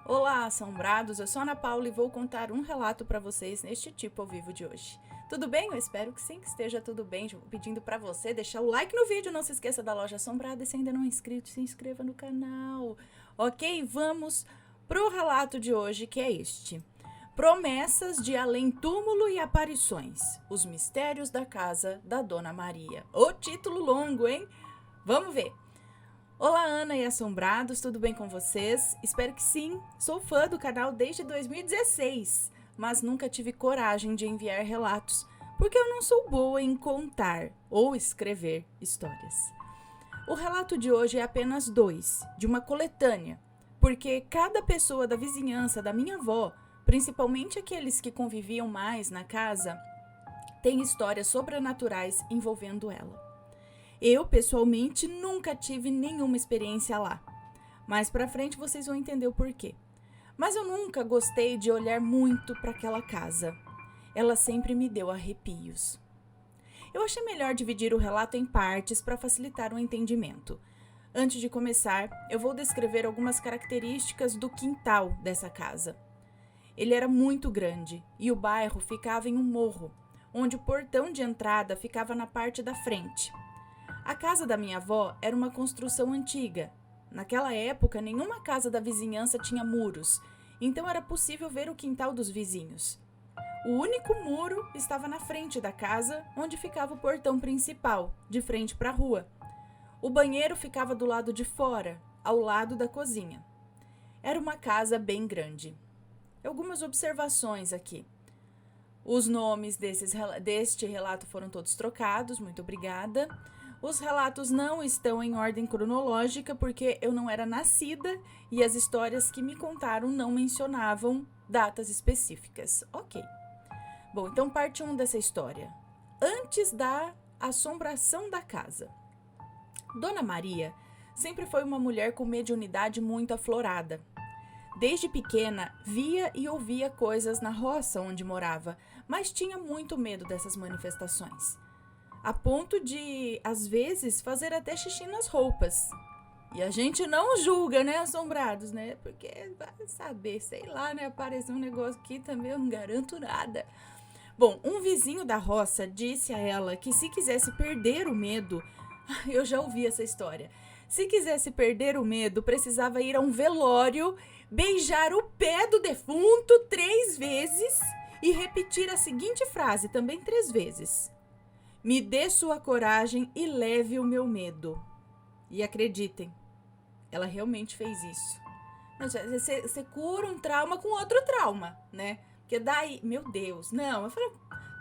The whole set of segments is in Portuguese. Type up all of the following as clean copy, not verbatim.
Olá, assombrados! Eu sou a Ana Paula e vou contar um relato para vocês neste tipo ao vivo de hoje. Tudo bem? Eu espero que sim, que esteja tudo bem. Vou pedindo para você deixar o like no vídeo, não se esqueça da Loja Assombrada e se ainda não é inscrito, se inscreva no canal. Ok? Vamos pro relato de hoje, que é este. Promessas de além-túmulo e aparições. Os mistérios da casa da Dona Maria. O título longo, hein? Vamos ver. Olá, Ana e assombrados, tudo bem com vocês? Espero que sim. Sou fã do canal desde 2016, mas nunca tive coragem de enviar relatos, porque eu não sou boa em contar ou escrever histórias. O relato de hoje é apenas 2, de uma coletânea, porque cada pessoa da vizinhança da minha avó, principalmente aqueles que conviviam mais na casa, tem histórias sobrenaturais envolvendo ela. Eu, pessoalmente, nunca tive nenhuma experiência lá. Mais pra frente vocês vão entender o porquê. Mas eu nunca gostei de olhar muito para aquela casa. Ela sempre me deu arrepios. Eu achei melhor dividir o relato em partes para facilitar o entendimento. Antes de começar, eu vou descrever algumas características do quintal dessa casa. Ele era muito grande e o bairro ficava em um morro, onde o portão de entrada ficava na parte da frente. A casa da minha avó era uma construção antiga. Naquela época, nenhuma casa da vizinhança tinha muros, então era possível ver o quintal dos vizinhos. O único muro estava na frente da casa, onde ficava o portão principal, de frente para a rua. O banheiro ficava do lado de fora, ao lado da cozinha. Era uma casa bem grande. Algumas observações aqui. Os nomes deste relato foram todos trocados, muito obrigada. Os relatos não estão em ordem cronológica porque eu não era nascida e as histórias que me contaram não mencionavam datas específicas. Ok. Bom, então parte 1 dessa história. Antes da assombração da casa. Dona Maria sempre foi uma mulher com mediunidade muito aflorada. Desde pequena, via e ouvia coisas na roça onde morava, mas tinha muito medo dessas manifestações. A ponto de, às vezes, fazer até xixi nas roupas. E a gente não julga, né, assombrados, né? Porque vai saber, sei lá, né? Apareceu um negócio aqui também, eu não garanto nada. Bom, um vizinho da roça disse a ela que se quisesse perder o medo... Eu já ouvi essa história. Se quisesse perder o medo, precisava ir a um velório, beijar o pé do defunto 3 vezes e repetir a seguinte frase, também 3 vezes. Me dê sua coragem e leve o meu medo. E acreditem, ela realmente fez isso. Você cura um trauma com outro trauma, né? Porque daí, meu Deus, não. Eu falei,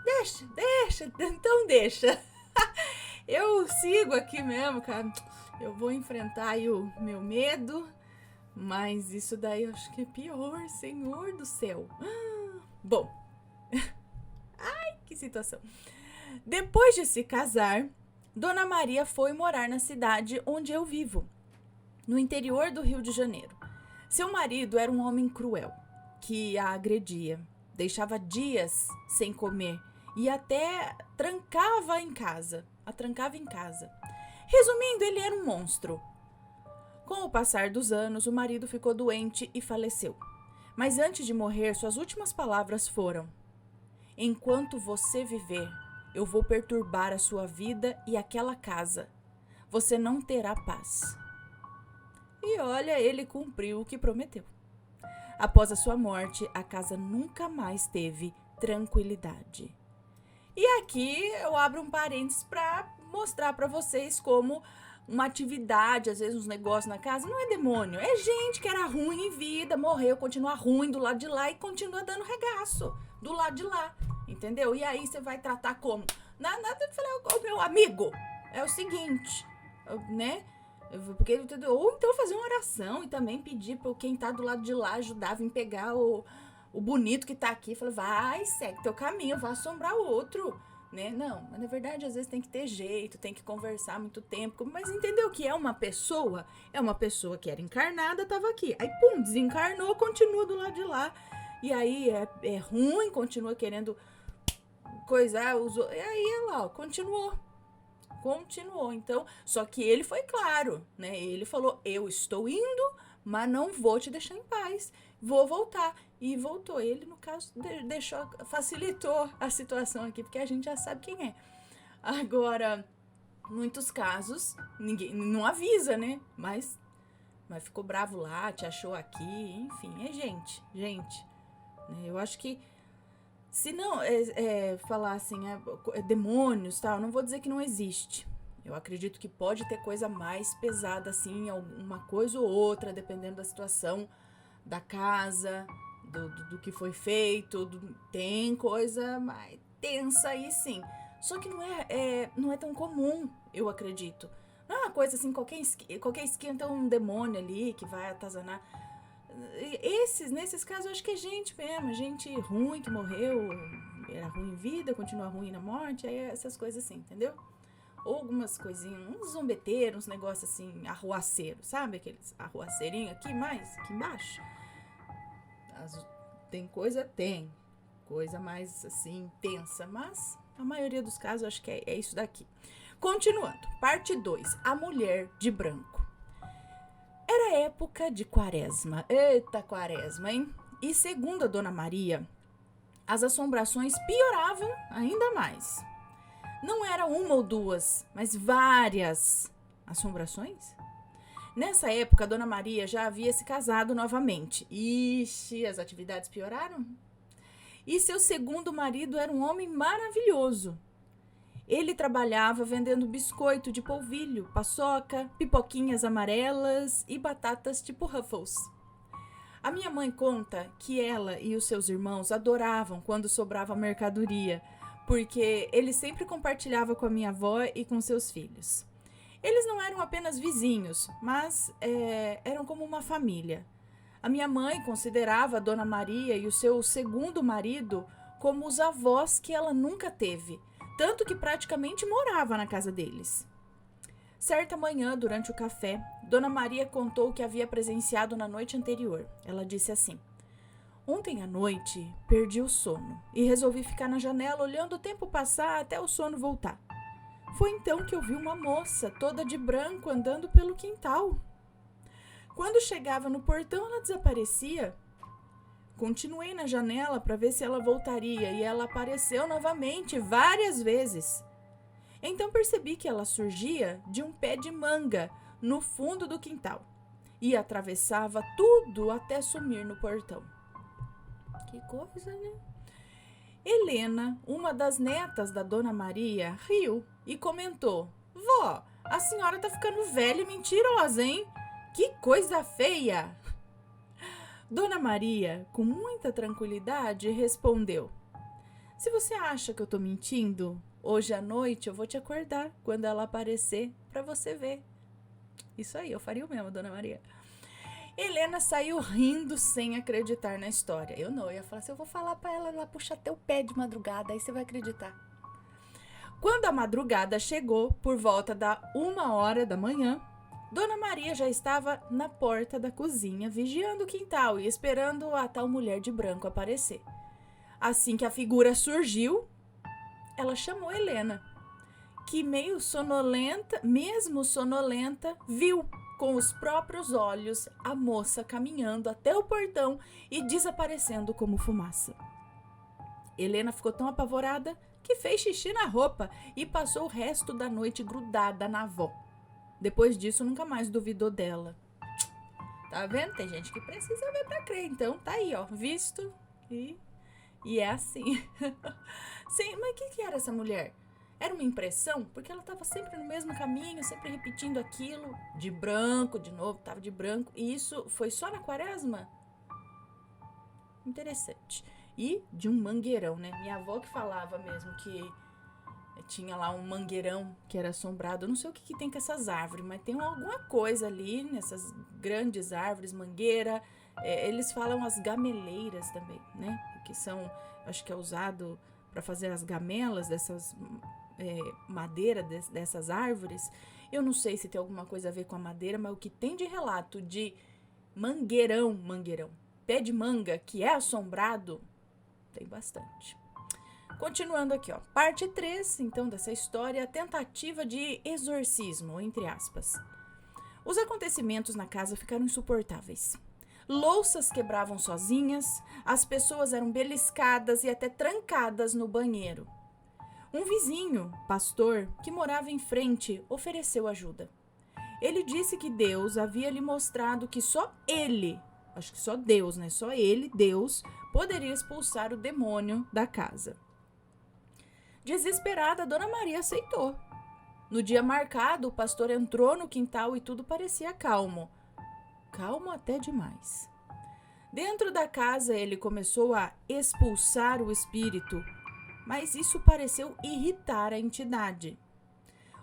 deixa, então deixa. Eu sigo aqui mesmo, cara. Eu vou enfrentar aí o meu medo, mas isso daí eu acho que é pior, Senhor do céu. Bom, ai, que situação. Depois de se casar, Dona Maria foi morar na cidade onde eu vivo, no interior do Rio de Janeiro. Seu marido era um homem cruel, que a agredia, deixava dias sem comer e até a trancava em casa. Resumindo, ele era um monstro. Com o passar dos anos, o marido ficou doente e faleceu. Mas antes de morrer, suas últimas palavras foram: enquanto você viver, eu vou perturbar a sua vida e aquela casa. Você não terá paz. E olha, ele cumpriu o que prometeu. Após a sua morte, a casa nunca mais teve tranquilidade. E aqui eu abro um parênteses para mostrar para vocês como uma atividade, às vezes uns negócios na casa, não é demônio, é gente que era ruim em vida, morreu, continua ruim do lado de lá e continua dando regaço do lado de lá, entendeu? E aí você vai tratar como? Nada de falar, meu amigo, é o seguinte, né? Porque, ou então fazer uma oração e também pedir para quem tá do lado de lá ajudar, vir pegar o bonito que tá aqui, fala, vai, segue teu caminho, vai assombrar o outro, né? Não, mas na verdade às vezes tem que ter jeito, tem que conversar muito tempo, mas entendeu que é uma pessoa que era encarnada, tava aqui, aí pum, desencarnou, continua do lado de lá, e aí é ruim, continua querendo coisar, e aí lá, ó, continuou, então, só que ele foi claro, né? Ele falou, eu estou indo, mas não vou te deixar em paz, vou voltar. E voltou. Ele, no caso, facilitou a situação aqui, porque a gente já sabe quem é. Agora, muitos casos, ninguém não avisa, né? Mas ficou bravo lá, te achou aqui, enfim, é gente. Eu acho que, se não falar assim, demônios, tal, não vou dizer que não existe. Eu acredito que pode ter coisa mais pesada, assim, alguma coisa ou outra, dependendo da situação da casa, do que foi feito, tem coisa mais tensa aí, sim. Só que não é tão comum, eu acredito. Não é uma coisa assim, qualquer esquina tem um demônio ali que vai atazanar. Nesses casos, eu acho que é gente mesmo, gente ruim que morreu, era ruim em vida, continua ruim na morte, aí essas coisas assim, entendeu? Ou algumas coisinhas, uns zombeteiros, uns negócios assim, arruaceiro, sabe? Aqueles arruaceirinhos aqui embaixo. Tem coisa mais assim, intensa, mas a maioria dos casos eu acho que é isso daqui. Continuando, parte 2, a mulher de branco. Era época de quaresma. Eita quaresma, hein? E segundo a Dona Maria, as assombrações pioravam ainda mais. Não era uma ou duas, mas várias assombrações. Nessa época, a Dona Maria já havia se casado novamente. Ixi, as atividades pioraram? E seu segundo marido era um homem maravilhoso. Ele trabalhava vendendo biscoito de polvilho, paçoca, pipoquinhas amarelas e batatas tipo Ruffles. A minha mãe conta que ela e os seus irmãos adoravam quando sobrava mercadoria, porque ele sempre compartilhava com a minha avó e com seus filhos. Eles não eram apenas vizinhos, mas eram como uma família. A minha mãe considerava a Dona Maria e o seu segundo marido como os avós que ela nunca teve, tanto que praticamente morava na casa deles. Certa manhã, durante o café, Dona Maria contou o que havia presenciado na noite anterior. Ela disse assim: ontem à noite, perdi o sono e resolvi ficar na janela olhando o tempo passar até o sono voltar. Foi então que eu vi uma moça toda de branco andando pelo quintal. Quando chegava no portão, ela desaparecia. Continuei na janela para ver se ela voltaria e ela apareceu novamente várias vezes. Então percebi que ela surgia de um pé de manga no fundo do quintal e atravessava tudo até sumir no portão. Que coisa, né? Helena, uma das netas da Dona Maria, riu e comentou: vó, a senhora tá ficando velha e mentirosa, hein? Que coisa feia! Dona Maria, com muita tranquilidade, respondeu: se você acha que eu tô mentindo, hoje à noite eu vou te acordar quando ela aparecer pra você ver. Isso aí, eu faria o mesmo, Dona Maria. Helena saiu rindo sem acreditar na história. Eu não, eu ia falar assim, eu vou falar pra ela puxar teu pé de madrugada, aí você vai acreditar. Quando a madrugada chegou, por volta da 1h da manhã, Dona Maria já estava na porta da cozinha, vigiando o quintal e esperando a tal mulher de branco aparecer. Assim que a figura surgiu, ela chamou Helena, que mesmo sonolenta, viu com os próprios olhos a moça caminhando até o portão e desaparecendo como fumaça. Helena ficou tão apavorada que fez xixi na roupa e passou o resto da noite grudada na avó. Depois disso, nunca mais duvidou dela. Tá vendo? Tem gente que precisa ver pra crer. Então, tá aí, ó. Visto e é assim. Sim, mas o que era essa mulher? Era uma impressão? Porque ela tava sempre no mesmo caminho, sempre repetindo aquilo. De branco, de novo, tava de branco. E isso foi só na quaresma? Interessante. E de um mangueirão, né? Minha avó que falava mesmo que tinha lá um mangueirão que era assombrado. Eu não sei o que tem com essas árvores, mas tem alguma coisa ali nessas grandes árvores, mangueira. Eles falam as gameleiras também, né? Que são, acho que é usado para fazer as gamelas dessas madeira dessas árvores. Eu não sei se tem alguma coisa a ver com a madeira, mas o que tem de relato de mangueirão, pé de manga que é assombrado, tem bastante. Continuando aqui, ó. Parte 3, então, dessa história, a tentativa de exorcismo, entre aspas. Os acontecimentos na casa ficaram insuportáveis. Louças quebravam sozinhas, as pessoas eram beliscadas e até trancadas no banheiro. Um vizinho, pastor, que morava em frente, ofereceu ajuda. Ele disse que Deus havia lhe mostrado que só ele, acho que só Deus, né? Só ele, Deus, poderia expulsar o demônio da casa. Desesperada, Dona Maria aceitou. No dia marcado, o pastor entrou no quintal e tudo parecia calmo. Calmo até demais. Dentro da casa, ele começou a expulsar o espírito, mas isso pareceu irritar a entidade.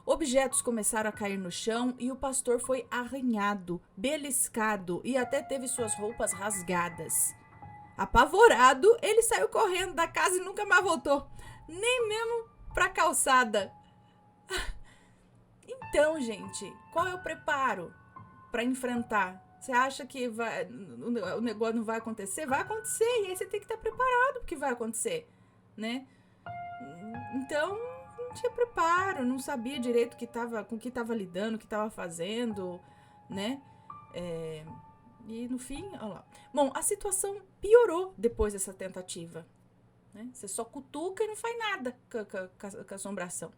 Objetos começaram a cair no chão e o pastor foi arranhado, beliscado e até teve suas roupas rasgadas. Apavorado, ele saiu correndo da casa e nunca mais voltou, nem mesmo pra calçada. Então, gente, qual é o preparo para enfrentar? Você acha que o negócio não vai acontecer? Vai acontecer, e aí você tem que estar preparado porque vai acontecer, né? Então, não tinha preparo, não sabia direito com o que estava lidando, o que estava fazendo, né? E no fim, olha lá. Bom, a situação piorou depois dessa tentativa, né? Você só cutuca e não faz nada com a assombração.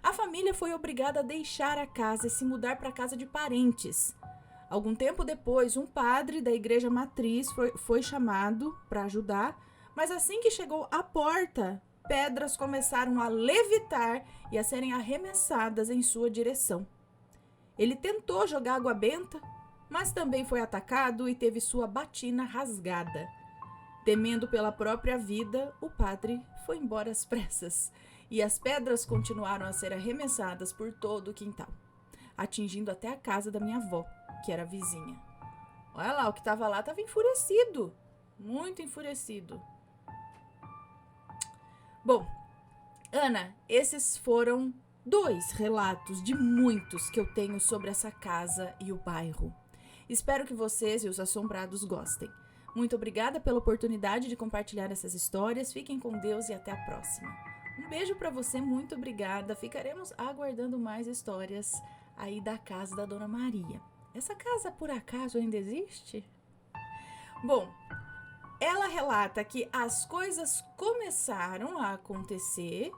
A família foi obrigada a deixar a casa e se mudar para a casa de parentes. Algum tempo depois, um padre da igreja matriz foi chamado para ajudar, mas assim que chegou à porta, pedras começaram a levitar e a serem arremessadas em sua direção. Ele tentou jogar água benta, mas também foi atacado e teve sua batina rasgada. Temendo pela própria vida, o padre foi embora às pressas e as pedras continuaram a ser arremessadas por todo o quintal, atingindo até a casa da minha avó, que era vizinha. Olha lá, o que estava lá estava enfurecido, muito enfurecido. Bom, Ana, esses foram 2 relatos de muitos que eu tenho sobre essa casa e o bairro. Espero que vocês e os assombrados gostem. Muito obrigada pela oportunidade de compartilhar essas histórias. Fiquem com Deus e até a próxima. Um beijo para você, muito obrigada. Ficaremos aguardando mais histórias aí da casa da Dona Maria. Essa casa, por acaso, ainda existe? Bom, ela relata que as coisas começaram a acontecer,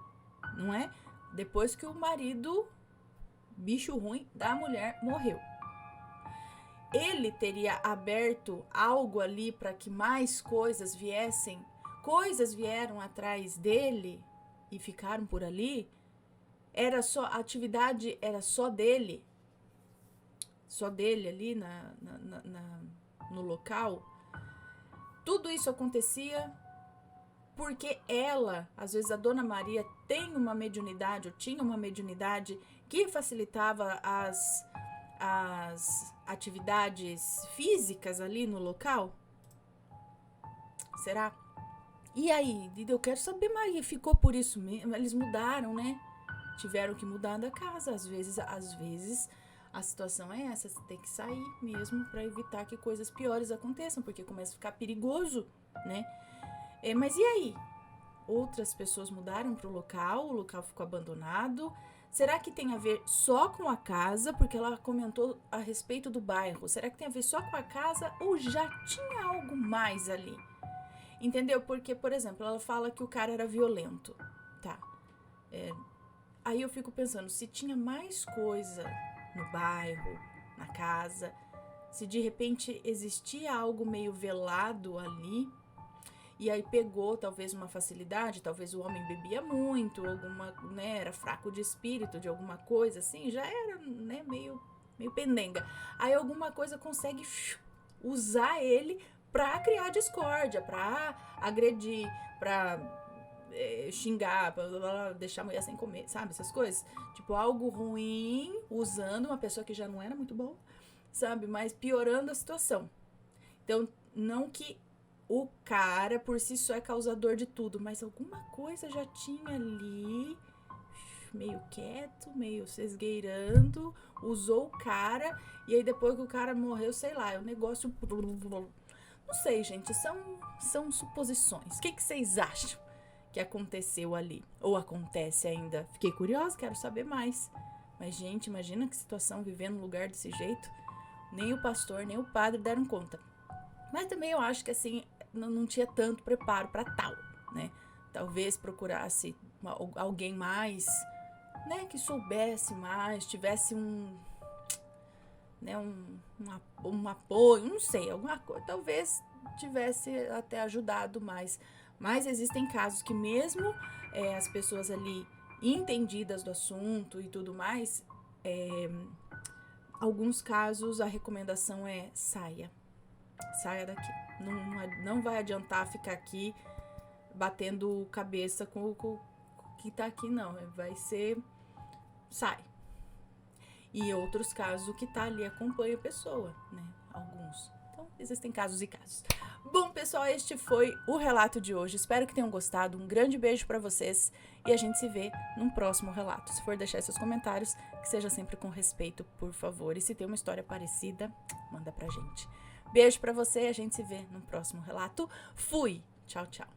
não é? Depois que o marido, bicho ruim da mulher, morreu. Ele teria aberto algo ali para que mais coisas viessem. Coisas vieram atrás dele e ficaram por ali. A atividade era só dele. Só dele ali no local. Tudo isso acontecia porque ela, às vezes a Dona Maria tem uma mediunidade, ou tinha uma mediunidade que facilitava as atividades físicas ali no local? Será? E aí, eu quero saber mais, ficou por isso mesmo? Eles mudaram, né? Tiveram que mudar da casa, às vezes a situação é essa, você tem que sair mesmo para evitar que coisas piores aconteçam, porque começa a ficar perigoso, né? Mas e aí? Outras pessoas mudaram para o local ficou abandonado. Será que tem a ver só com a casa? Porque ela comentou a respeito do bairro. Será que tem a ver só com a casa ou já tinha algo mais ali? Entendeu? Porque, por exemplo, ela fala que o cara era violento, tá? Aí eu fico pensando, se tinha mais coisa no bairro, na casa, se de repente existia algo meio velado ali, e aí pegou talvez uma facilidade, talvez o homem bebia muito, alguma, né, era fraco de espírito, de alguma coisa assim, já era, né, meio pendenga. Aí alguma coisa consegue usar ele pra criar discórdia, pra agredir, pra xingar, pra deixar a mulher sem comer, sabe, essas coisas. Tipo, algo ruim usando uma pessoa que já não era muito boa, sabe, mas piorando a situação. Então, não que o cara por si só é causador de tudo, mas alguma coisa já tinha ali, meio quieto, meio se esgueirando, usou o cara, e aí depois que o cara morreu, sei lá, o negócio... Não sei, gente, são suposições. O que vocês acham que aconteceu ali? Ou acontece ainda? Fiquei curiosa, quero saber mais. Mas, gente, imagina que situação viver num lugar desse jeito. Nem o pastor, nem o padre deram conta. Mas também eu acho que, assim, não tinha tanto preparo para tal, né? Talvez procurasse alguém mais, né, que soubesse mais, tivesse né, um apoio, não sei, alguma coisa. Talvez tivesse até ajudado mais. Mas existem casos que mesmo as pessoas ali entendidas do assunto e tudo mais, alguns casos a recomendação é saia daqui. Não vai adiantar ficar aqui batendo cabeça com o que tá aqui, não. Vai ser, sai. E outros casos, o que tá ali acompanha a pessoa, né? Alguns. Então, existem casos e casos. Bom, pessoal, este foi o relato de hoje. Espero que tenham gostado. Um grande beijo pra vocês e a gente se vê num próximo relato. Se for deixar seus comentários, que seja sempre com respeito, por favor. E se tem uma história parecida, manda pra gente. Beijo pra você e a gente se vê no próximo relato. Fui! Tchau, tchau.